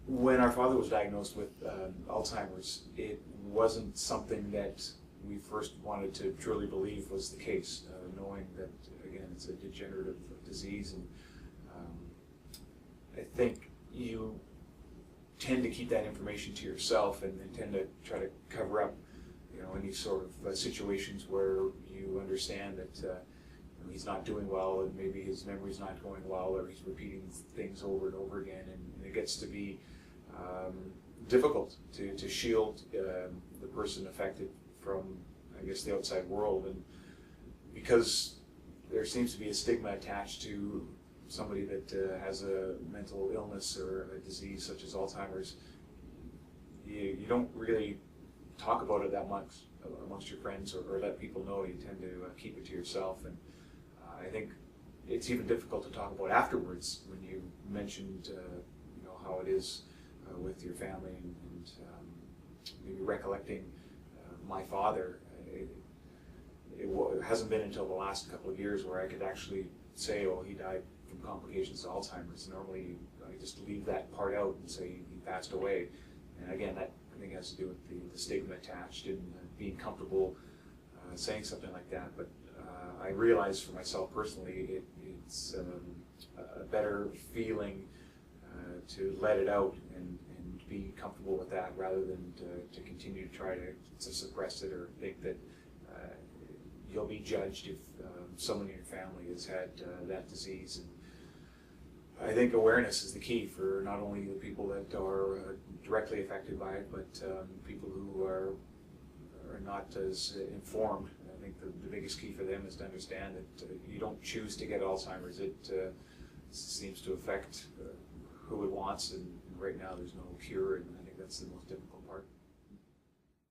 When our father was diagnosed with Alzheimer's, it wasn't something that we first wanted to truly believe was the case, knowing that, again, it's a degenerative disease, and I think you tend to keep that information to yourself and tend to try to cover up, any sort of situations where you understand that he's not doing well, and maybe his memory's not going well, or he's repeating things over and over again, and it gets to be difficult to shield the person affected from, I guess, the outside world. And because there seems to be a stigma attached to somebody that has a mental illness or a disease such as Alzheimer's, you don't really talk about it that much amongst your friends, or let people know. You tend to keep it to yourself, and I think it's even difficult to talk about afterwards when you mentioned how it is with your family, and maybe recollecting my father. It hasn't been until the last couple of years where I could actually say, oh, he died from complications of Alzheimer's. Normally I just leave that part out and say he passed away, and again, that I think has to do with the stigma attached and being comfortable saying something like that. But I realize for myself personally, it's a better feeling to let it out and be comfortable with that, rather than to continue to try to suppress it, or think that you'll be judged if someone in your family has had that disease. And I think awareness is the key for not only the people that are directly affected by it, but people who are not as informed. I think the biggest key for them is to understand that you don't choose to get Alzheimer's. It seems to affect who it wants, and right now there's no cure, and I think that's the most difficult part.